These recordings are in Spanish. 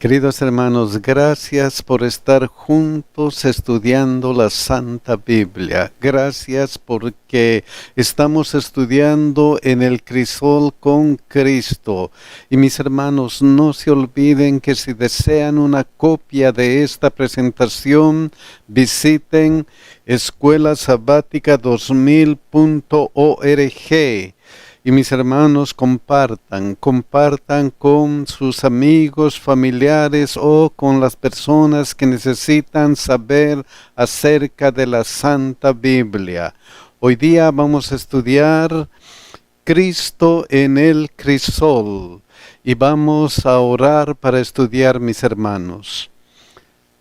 Queridos hermanos, gracias por estar juntos estudiando la Santa Biblia. Gracias porque estamos estudiando en el crisol con Cristo. Y mis hermanos, no se olviden que si desean una copia de esta presentación, visiten escuelasabatica2000.org. Y mis hermanos, compartan con sus amigos, familiares o con las personas que necesitan saber acerca de la Santa Biblia. Hoy día vamos a estudiar Cristo en el crisol y vamos a orar para estudiar, mis hermanos.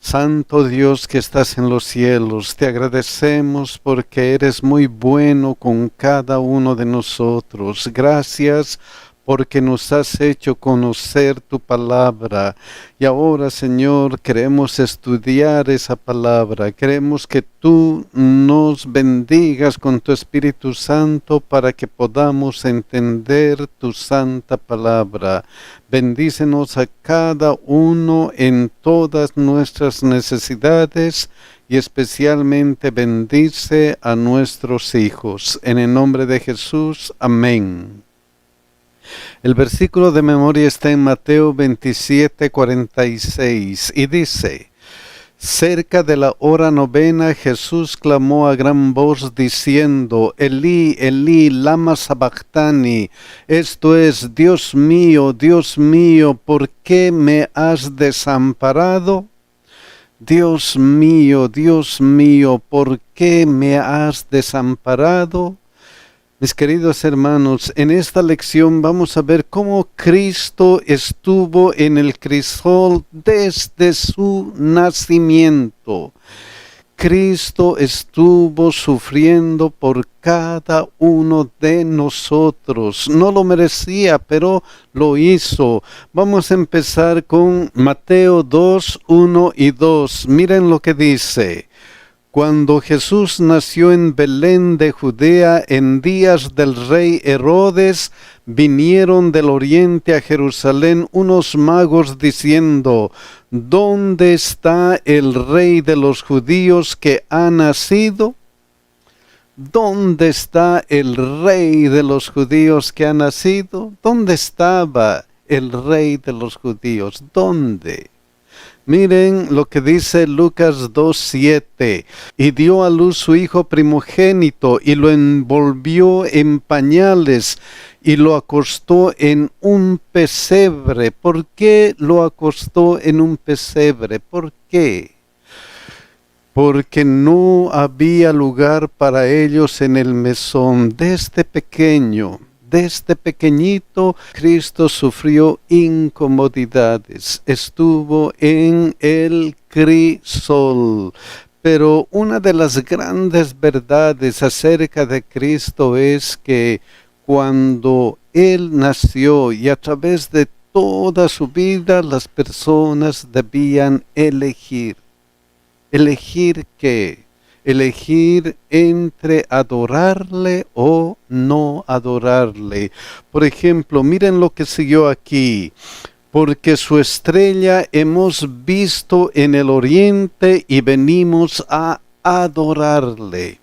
Santo Dios que estás en los cielos, te agradecemos porque eres muy bueno con cada uno de nosotros. Gracias porque nos has hecho conocer tu palabra. Y ahora, Señor, queremos estudiar esa palabra. Queremos que tú nos bendigas con tu Espíritu Santo para que podamos entender tu santa palabra. Bendícenos a cada uno en todas nuestras necesidades y especialmente bendice a nuestros hijos. En el nombre de Jesús, amén. El versículo de memoria está en Mateo 27:46 y dice: cerca de la hora novena, Jesús clamó a gran voz diciendo: Elí, Elí, lama sabactani. Esto es: Dios mío, ¿por qué me has desamparado? Dios mío, ¿por qué me has desamparado? Mis queridos hermanos, en esta lección vamos a ver cómo Cristo estuvo en el crisol desde su nacimiento. Cristo estuvo sufriendo por cada uno de nosotros. No lo merecía, pero lo hizo. Vamos a empezar con Mateo 2, 1 y 2. Miren lo que dice. Cuando Jesús nació en Belén de Judea, en días del rey Herodes, vinieron del oriente a Jerusalén unos magos diciendo: ¿dónde está el rey de los judíos que ha nacido? ¿Dónde está el rey de los judíos que ha nacido? ¿Dónde estaba el rey de los judíos? ¿Dónde? Miren lo que dice Lucas 2:7. Y dio a luz su hijo primogénito, y lo envolvió en pañales, y lo acostó en un pesebre. ¿Por qué lo acostó en un pesebre? ¿Por qué? Porque no había lugar para ellos en el mesón. Desde pequeñito, Cristo sufrió incomodidades, estuvo en el crisol. Pero una de las grandes verdades acerca de Cristo es que cuando Él nació y a través de toda su vida, las personas debían elegir. ¿Elegir qué? Elegir entre adorarle o no adorarle. Por ejemplo, miren lo que siguió aquí. Porque su estrella hemos visto en el oriente y venimos a adorarle.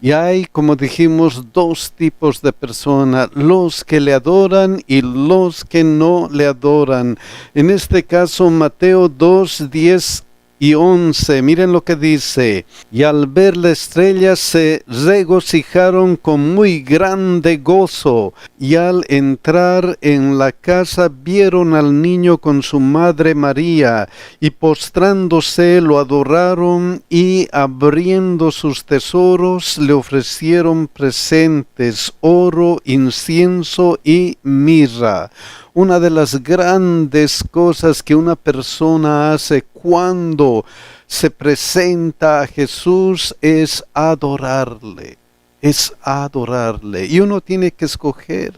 Y hay, como dijimos, dos tipos de personas: los que le adoran y los que no le adoran. En este caso, Mateo 2, 10 y 11, miren lo que dice: y al ver la estrella se regocijaron con muy grande gozo, y al entrar en la casa vieron al niño con su madre María, y postrándose lo adoraron, y abriendo sus tesoros le ofrecieron presentes: oro, incienso y mirra. Una de las grandes cosas que una persona hace cuando se presenta a Jesús es adorarle. Y uno tiene que escoger.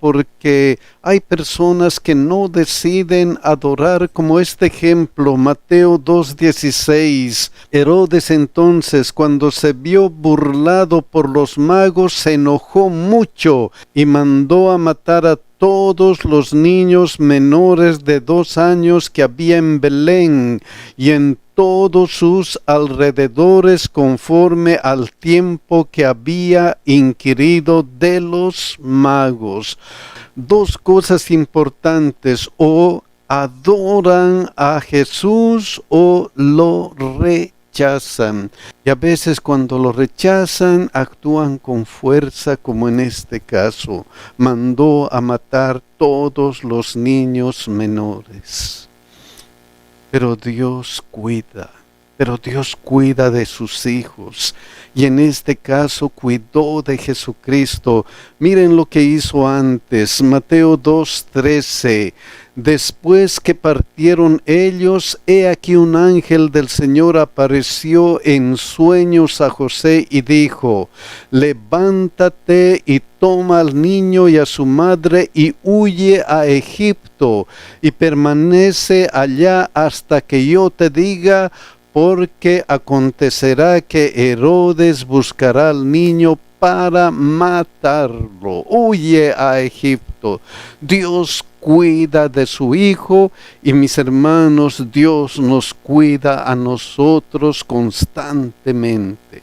Porque hay personas que no deciden adorar, como este ejemplo, Mateo 2:16. Herodes entonces, cuando se vio burlado por los magos, se enojó mucho y mandó a matar a todos los niños menores de 2 años que había en Belén y en todos sus alrededores, conforme al tiempo que había inquirido de los magos. 2 cosas importantes: o adoran a Jesús o lo rechazan. Y a veces cuando lo rechazan, actúan con fuerza, como en este caso. Mandó a matar todos los niños menores. Pero Dios cuida de sus hijos. Y en este caso cuidó de Jesucristo. Miren lo que hizo antes. Mateo 2:13. Después que partieron ellos, he aquí un ángel del Señor apareció en sueños a José y dijo: levántate y toma al niño y a su madre y huye a Egipto y permanece allá hasta que yo te diga, porque acontecerá que Herodes buscará al niño para matarlo. Huye a Egipto. Dios cuida de su Hijo, y mis hermanos, Dios nos cuida a nosotros constantemente.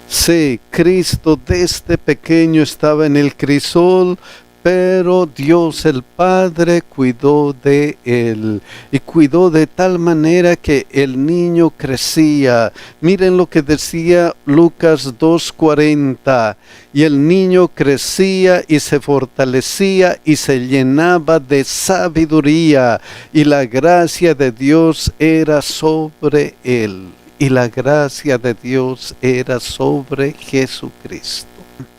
Sí, Cristo desde pequeño estaba en el crisol, pero Dios el Padre cuidó de él, y cuidó de tal manera que el niño crecía. Miren lo que decía Lucas 2:40, y el niño crecía y se fortalecía y se llenaba de sabiduría, y la gracia de Dios era sobre él. Y la gracia de Dios era sobre Jesucristo.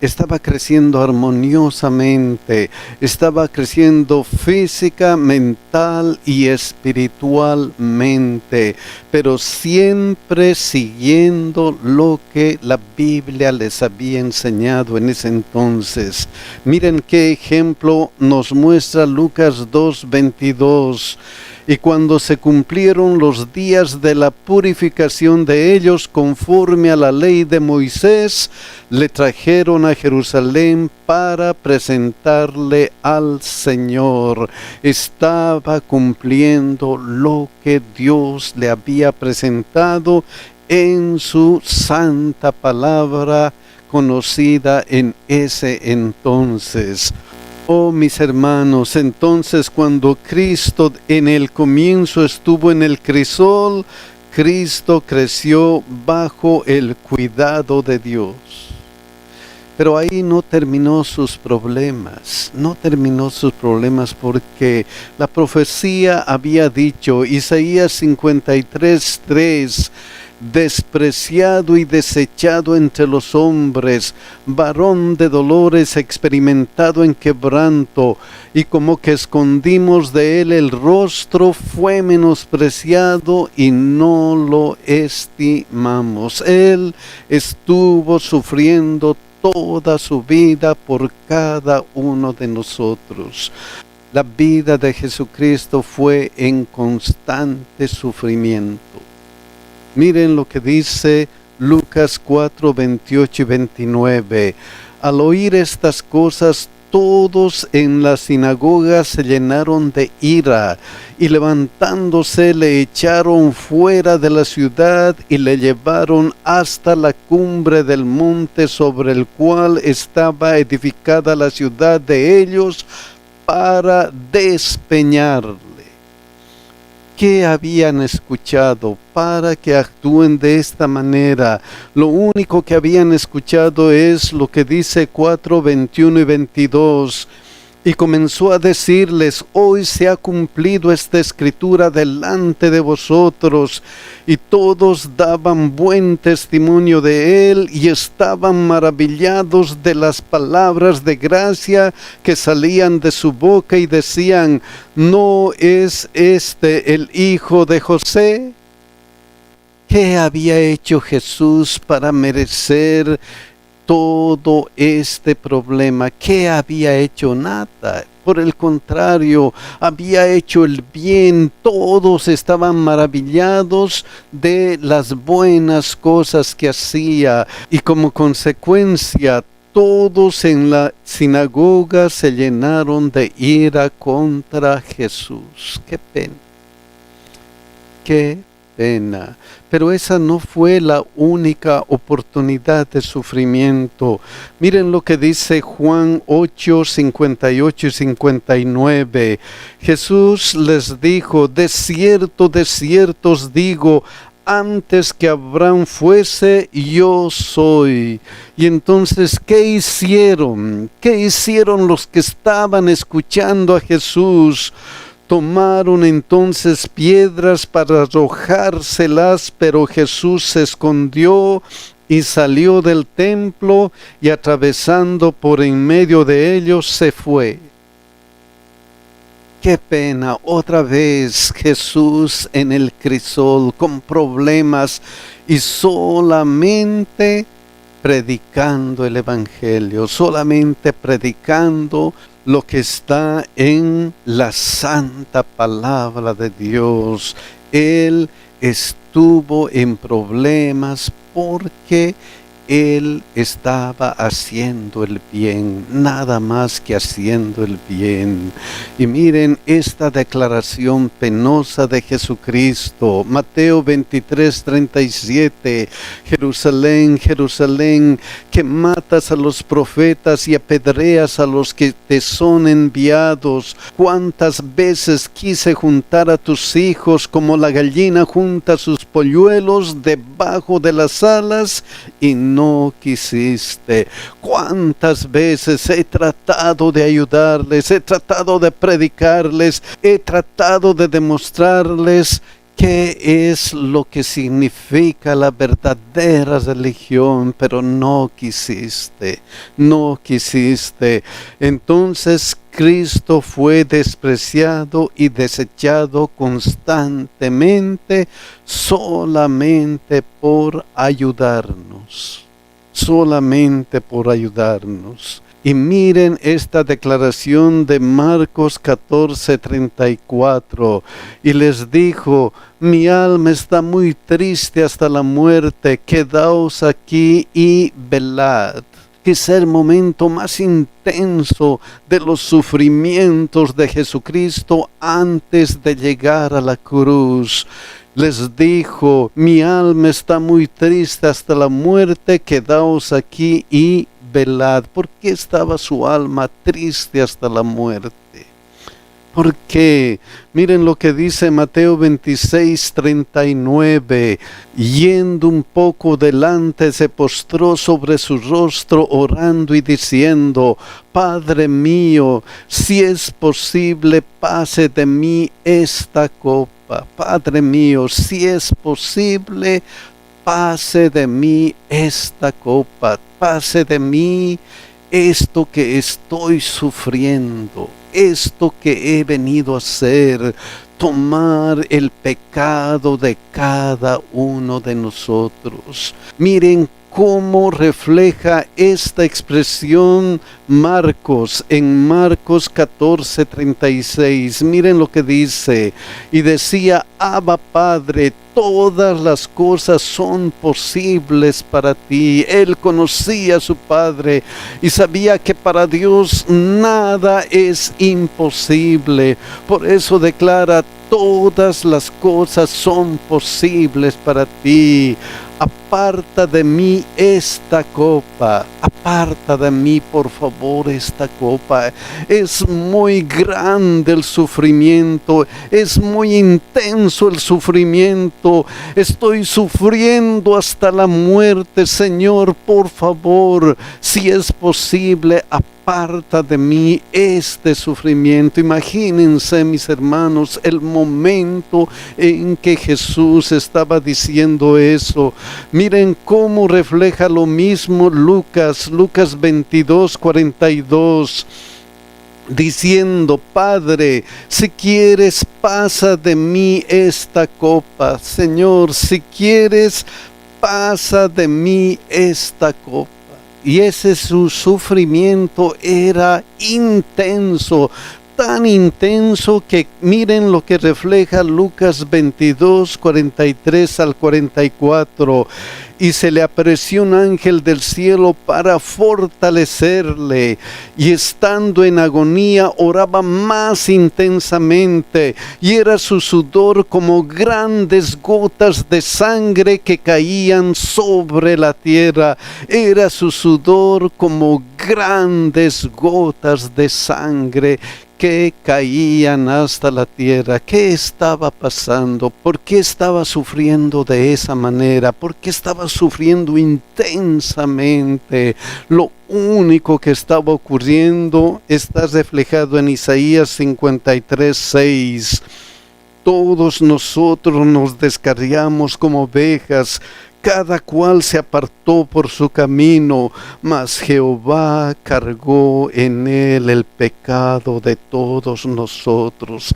Estaba creciendo armoniosamente, estaba creciendo física, mental y espiritualmente, pero siempre siguiendo lo que la Biblia les había enseñado en ese entonces. Miren qué ejemplo nos muestra Lucas 2:22. Y cuando se cumplieron los días de la purificación de ellos conforme a la ley de Moisés, le trajeron a Jerusalén para presentarle al Señor. Estaba cumpliendo lo que Dios le había presentado en su santa palabra conocida en ese entonces. Oh, mis hermanos, entonces cuando Cristo en el comienzo estuvo en el crisol, Cristo creció bajo el cuidado de Dios. Pero ahí no terminó sus problemas, porque la profecía había dicho, Isaías 53:3, despreciado y desechado entre los hombres, varón de dolores, experimentado en quebranto, y como que escondimos de él el rostro, fue menospreciado y no lo estimamos. Él estuvo sufriendo toda su vida por cada uno de nosotros. La vida de Jesucristo fue en constante sufrimiento. Miren lo que dice Lucas 4:28 y 29. Al oír estas cosas, todos en la sinagoga se llenaron de ira, y levantándose le echaron fuera de la ciudad y le llevaron hasta la cumbre del monte sobre el cual estaba edificada la ciudad de ellos, para despeñarle. ¿Qué habían escuchado para que actúen de esta manera? Lo único que habían escuchado es lo que dice 4:21 y 22. Y comenzó a decirles: hoy se ha cumplido esta escritura delante de vosotros. Y todos daban buen testimonio de él y estaban maravillados de las palabras de gracia que salían de su boca, y decían: ¿no es este el hijo de José? ¿Qué había hecho Jesús para merecer todo este problema? ¿Qué había hecho? Nada. Por el contrario, había hecho el bien. Todos estaban maravillados de las buenas cosas que hacía, y como consecuencia todos en la sinagoga se llenaron de ira contra Jesús. ¡Qué pena! ¡Qué pena! Pero esa no fue la única oportunidad de sufrimiento. Miren lo que dice Juan 8, 58 y 59. Jesús les dijo: de cierto os digo, antes que Abraham fuese, yo soy. Y entonces, ¿qué hicieron? ¿Qué hicieron los que estaban escuchando a Jesús? Tomaron entonces piedras para arrojárselas, pero Jesús se escondió y salió del templo, y atravesando por en medio de ellos se fue. Qué pena, otra vez Jesús en el crisol con problemas y solamente predicando el evangelio, solamente predicando lo que está en la santa palabra de Dios. Él estuvo en problemas porque Él estaba haciendo el bien, nada más que haciendo el bien. Y miren esta declaración penosa de Jesucristo, Mateo 23, 37, Jerusalén, Jerusalén, que matas a los profetas y apedreas a los que te son enviados. Cuántas veces quise juntar a tus hijos como la gallina junta sus polluelos debajo de las alas, y no quisiste. Cuántas veces he tratado de ayudarles, he tratado de predicarles, he tratado de demostrarles qué es lo que significa la verdadera religión, pero no quisiste, no quisiste. Entonces Cristo fue despreciado y desechado constantemente solamente por ayudarnos, solamente por ayudarnos. Y miren esta declaración de Marcos 14, 34. Y les dijo: mi alma está muy triste hasta la muerte, quedaos aquí y velad. Quizá el momento más intenso de los sufrimientos de Jesucristo antes de llegar a la cruz. Les dijo: mi alma está muy triste hasta la muerte, quedaos aquí y velad. ¿Por qué estaba su alma triste hasta la muerte? ¿Por qué? Miren lo que dice Mateo 26, 39. Yendo un poco delante, se postró sobre su rostro, orando y diciendo: Padre mío, si es posible, pase de mí esta copa. Padre mío, si es posible, pase de mí esta copa, pase de mí esto que estoy sufriendo, esto que he venido a hacer, tomar el pecado de cada uno de nosotros. Miren cómo refleja esta expresión Marcos, en Marcos 14, 36. Miren lo que dice: y decía: Abba Padre, todas las cosas son posibles para ti. Él conocía a su Padre y sabía que para Dios nada es imposible. Por eso declara: todas las cosas son posibles para ti. Aparta de mí esta copa, aparta de mí por favor esta copa. Es muy grande el sufrimiento, es muy intenso el sufrimiento. Estoy sufriendo hasta la muerte, Señor, por favor, si es posible, aparta de mí este sufrimiento. Imagínense, mis hermanos, el momento en que Jesús estaba diciendo eso. Miren cómo refleja lo mismo Lucas 22, 42. Diciendo: Padre, si quieres, pasa de mí esta copa. Señor, si quieres, pasa de mí esta copa. Y ese su sufrimiento era intenso, tan intenso que miren lo que refleja Lucas 22, 43 al 44. Y se le apareció un ángel del cielo para fortalecerle, y estando en agonía oraba más intensamente, y era su sudor como grandes gotas de sangre que caían sobre la tierra. Era su sudor como grandes gotas de sangre que caían hasta la tierra. ¿Qué estaba pasando? ¿Por qué estaba sufriendo de esa manera? ¿Por qué estaba sufriendo intensamente? Lo único que estaba ocurriendo está reflejado en Isaías 53, 6. Todos nosotros nos descarriamos como ovejas, cada cual se apartó por su camino, mas Jehová cargó en él el pecado de todos nosotros.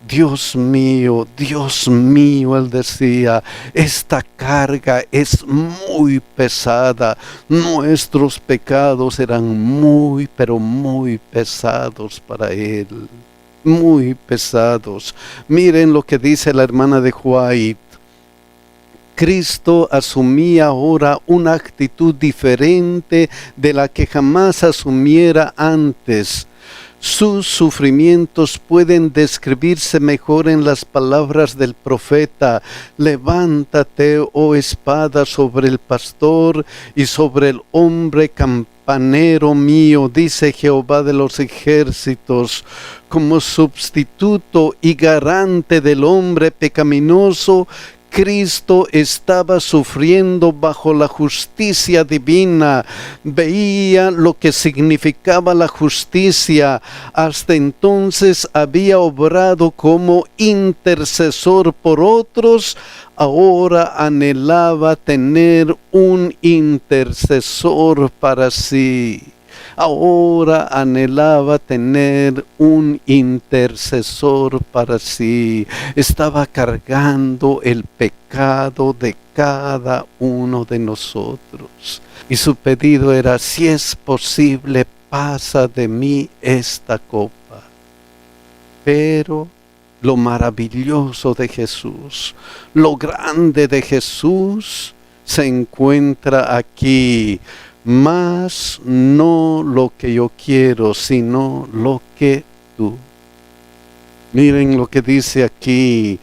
Dios mío, él decía, esta carga es muy pesada. Nuestros pecados eran muy, pero muy pesados para él. Muy pesados. Miren lo que dice la hermana de White. Cristo asumía ahora una actitud diferente de la que jamás asumiera antes. Sus sufrimientos pueden describirse mejor en las palabras del profeta: levántate, oh espada, sobre el pastor y sobre el hombre campanero mío, dice Jehová de los ejércitos. Como sustituto y garante del hombre pecaminoso, Cristo estaba sufriendo bajo la justicia divina. Veía lo que significaba la justicia. Hasta entonces había obrado como intercesor por otros. Ahora anhelaba tener un intercesor para sí. Ahora anhelaba tener un intercesor para sí. Estaba cargando el pecado de cada uno de nosotros. Y su pedido era: si es posible, pasa de mí esta copa. Pero lo maravilloso de Jesús, lo grande de Jesús, se encuentra aquí. Mas no lo que yo quiero, sino lo que tú. Miren lo que dice aquí: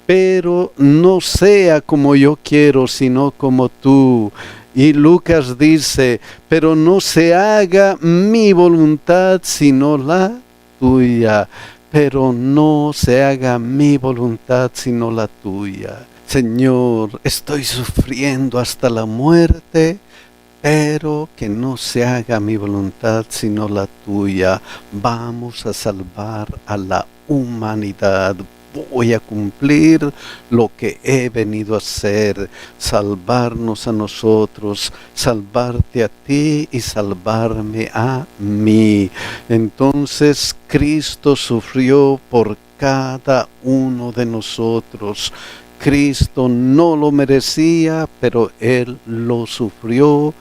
pero no sea como yo quiero, sino como tú. Y Lucas dice: pero no se haga mi voluntad, sino la tuya. Pero no se haga mi voluntad, sino la tuya. Señor, estoy sufriendo hasta la muerte, pero que no se haga mi voluntad sino la tuya. Vamos a salvar a la humanidad. Voy a cumplir lo que he venido a hacer: salvarnos a nosotros, salvarte a ti y salvarme a mí. Entonces Cristo sufrió por cada uno de nosotros. Cristo no lo merecía, pero Él lo sufrió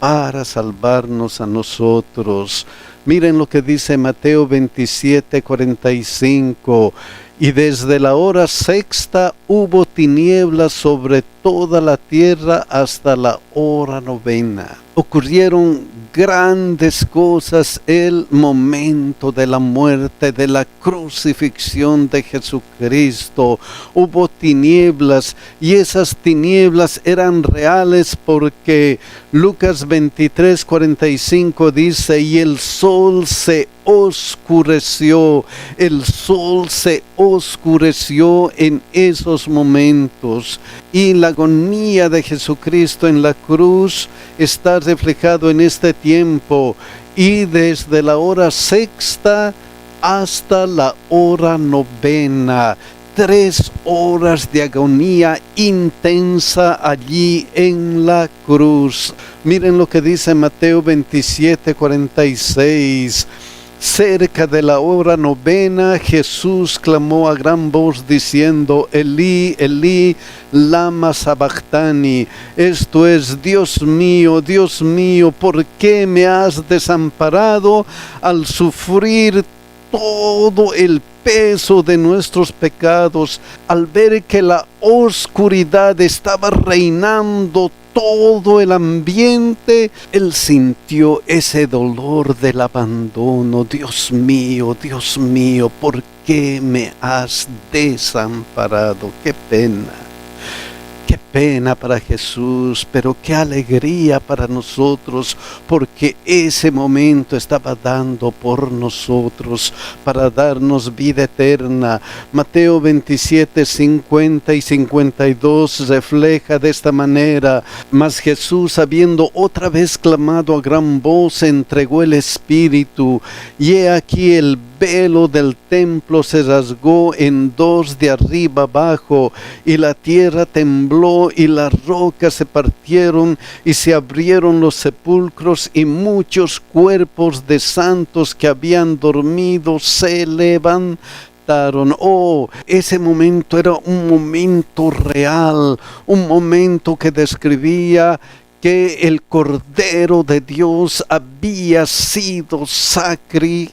para salvarnos a nosotros. Miren lo que dice Mateo 27, 45. Y desde la hora sexta hubo tinieblas sobre toda la tierra hasta la hora novena. Ocurrieron grandes cosas el momento de la muerte, de la crucifixión de Jesucristo. Hubo tinieblas, y esas tinieblas eran reales porque Lucas 23, 45 dice: y el sol se oscureció. El sol se oscureció en esos momentos, y la agonía de Jesucristo en la cruz está reflejado en este tiempo. Y desde la hora sexta hasta la hora novena, 3 horas de agonía intensa allí en la cruz. Miren lo que dice Mateo 27, 46. Cerca de la hora novena, Jesús clamó a gran voz diciendo: Elí, Elí, lama sabactani. Esto es: Dios mío, ¿por qué me has desamparado? Al sufrir todo el peso de nuestros pecados, al ver que la oscuridad estaba reinando todo el ambiente, Él sintió ese dolor del abandono. Dios mío, ¿por qué me has desamparado? Qué pena. Qué pena para Jesús, pero qué alegría para nosotros, porque ese momento estaba dando por nosotros para darnos vida eterna. Mateo 27, 50 y 52 refleja de esta manera: mas Jesús, habiendo otra vez clamado a gran voz, entregó el Espíritu, y he aquí el velo del templo se rasgó en dos de arriba abajo, y la tierra tembló, y las rocas se partieron, y se abrieron los sepulcros, y muchos cuerpos de santos que habían dormido se levantaron. Oh, ese momento era un momento real, un momento que describía que el Cordero de Dios había sido sacrificado,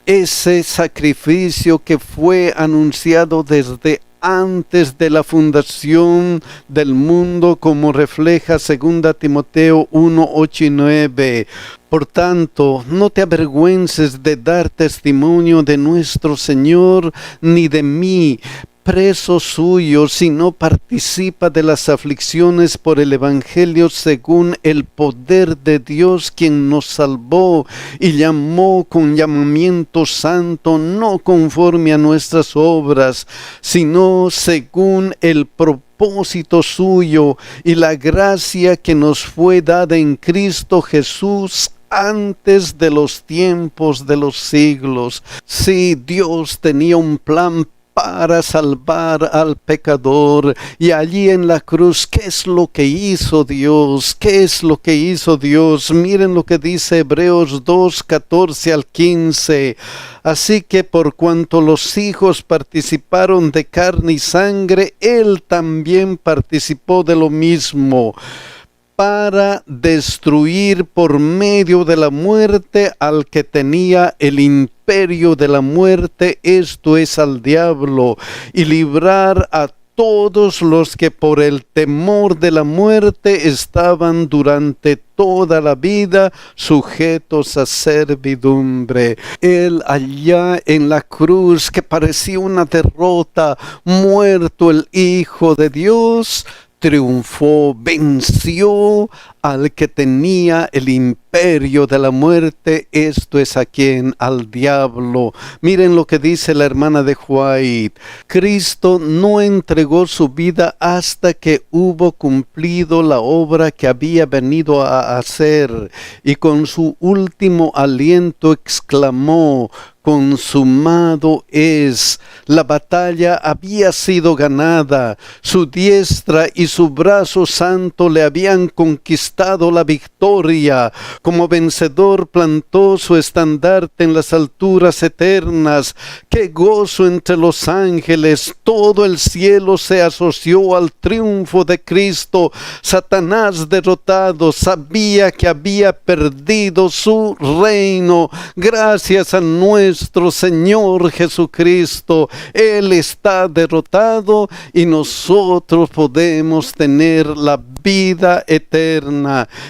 ese sacrificio que fue anunciado desde antes de la fundación del mundo, como refleja 2 Timoteo 1, 8 y 9. Por tanto, no te avergüences de dar testimonio de nuestro Señor, ni de mí, preso suyo, sino participa de las aflicciones por el Evangelio según el poder de Dios, quien nos salvó y llamó con llamamiento santo, no conforme a nuestras obras, sino según el propósito suyo y la gracia que nos fue dada en Cristo Jesús antes de los tiempos de los siglos. Sí, Dios tenía un plan para salvar al pecador, y allí en la cruz, ¿qué es lo que hizo Dios? ¿Qué es lo que hizo Dios? Miren lo que dice Hebreos 2, 14 al 15. Así que por cuanto los hijos participaron de carne y sangre, Él también participó de lo mismo, para destruir por medio de la muerte al que tenía el imperio de la muerte, esto es, al diablo, y librar a todos los que por el temor de la muerte estaban durante toda la vida sujetos a servidumbre. Él allá en la cruz, que parecía una derrota, muerto el Hijo de Dios, triunfó, venció al que tenía el imperio de la muerte, esto es, a quien, al diablo. Miren lo que dice la hermana de White: Cristo no entregó su vida hasta que hubo cumplido la obra que había venido a hacer, y con su último aliento exclamó: consumado es. La batalla había sido ganada, su diestra y su brazo santo le habían conquistado la victoria. Como vencedor plantó su estandarte en las alturas eternas. ¡Qué gozo entre los ángeles! Todo el cielo se asoció al triunfo de Cristo. Satanás, derrotado, sabía que había perdido su reino. Gracias a nuestro Señor Jesucristo, Él está derrotado y nosotros podemos tener la vida eterna.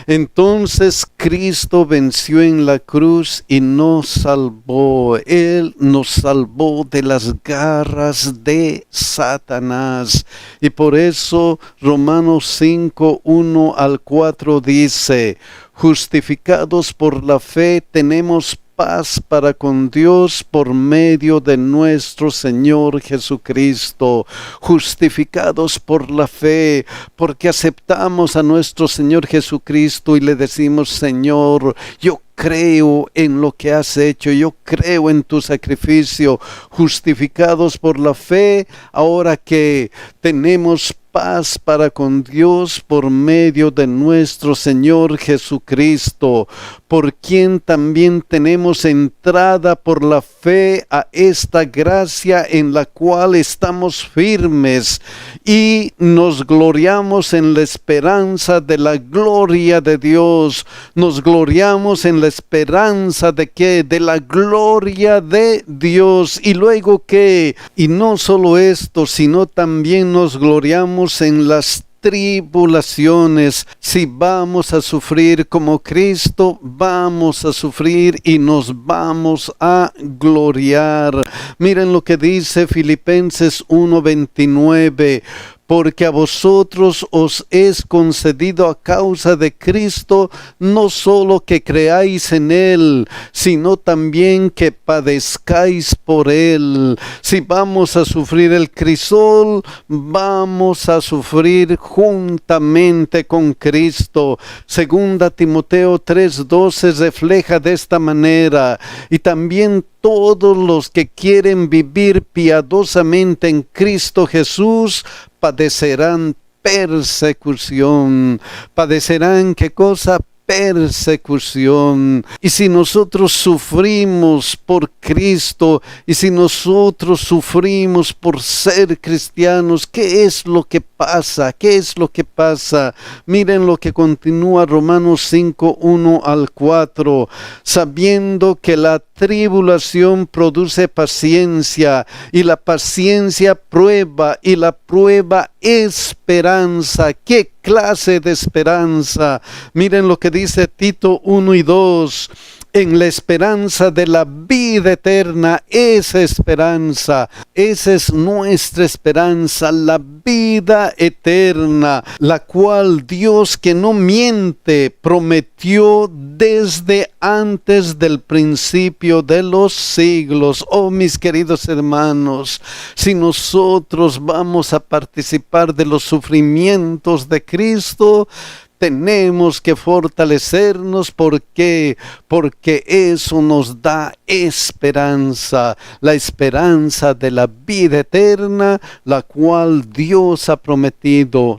Entonces Cristo venció en la cruz y nos salvó. Él nos salvó de las garras de Satanás. Y por eso Romanos 5, 1 al 4 dice: justificados por la fe tenemos paz para con Dios por medio de nuestro Señor Jesucristo. Justificados por la fe, porque aceptamos a nuestro Señor Jesucristo y le decimos: Señor, yo creo en lo que has hecho, yo creo en tu sacrificio. Justificados por la fe, ahora que tenemos paz para con Dios por medio de nuestro Señor Jesucristo, por quien también tenemos entrada por la fe a esta gracia en la cual estamos firmes y nos gloriamos en la esperanza de la gloria de Dios. Nos gloriamos en la esperanza de que de la gloria de Dios. Y luego que, y no solo esto, sino también nos gloriamos en las tribulaciones. Si vamos a sufrir como Cristo, vamos a sufrir y nos vamos a gloriar. Miren lo que dice Filipenses 1:29. Porque a vosotros os es concedido a causa de Cristo, no solo que creáis en Él, sino también que padezcáis por Él. Si vamos a sufrir el crisol, vamos a sufrir juntamente con Cristo. Segunda Timoteo 3:12 refleja de esta manera. Y también todos los que quieren vivir piadosamente en Cristo Jesús padecerán persecución. ¿Padecerán qué cosa? Persecución. Y si nosotros sufrimos por Cristo, y si nosotros sufrimos por ser cristianos, ¿qué es lo que pasa? ¿Qué es lo que pasa? Miren lo que continúa Romanos 5:1-4, sabiendo que la tribulación produce paciencia, y la paciencia prueba, y la prueba esperanza. ¿Qué clase de esperanza? Miren lo que dice Tito 1:2. En la esperanza de la vida eterna, esa esperanza, esa es nuestra esperanza, la vida eterna, la cual Dios, que no miente, prometió desde antes del principio de los siglos. Oh, mis queridos hermanos, si nosotros vamos a participar de los sufrimientos de Cristo, tenemos que fortalecernos. ¿Por qué? Porque eso nos da esperanza, la esperanza de la vida eterna, la cual Dios ha prometido,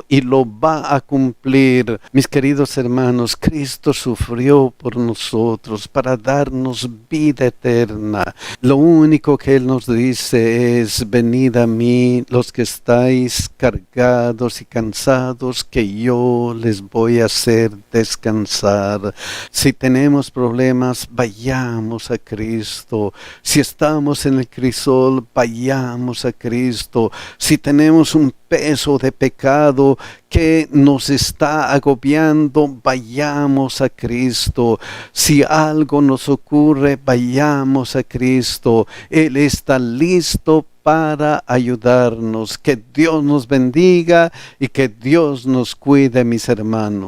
y lo va a cumplir. Mis queridos hermanos, Cristo sufrió por nosotros para darnos vida eterna. Lo único que Él nos dice es: venid a mí los que estáis cargados y cansados, que yo les voy a hacer descansar. Si tenemos problemas, vayamos a Cristo. Si estamos en el crisol, vayamos a Cristo. Si tenemos un peso de pecado que nos está agobiando, vayamos a Cristo. Si algo nos ocurre, vayamos a Cristo. Él está listo para ayudarnos. Que Dios nos bendiga y que Dios nos cuide, mis hermanos.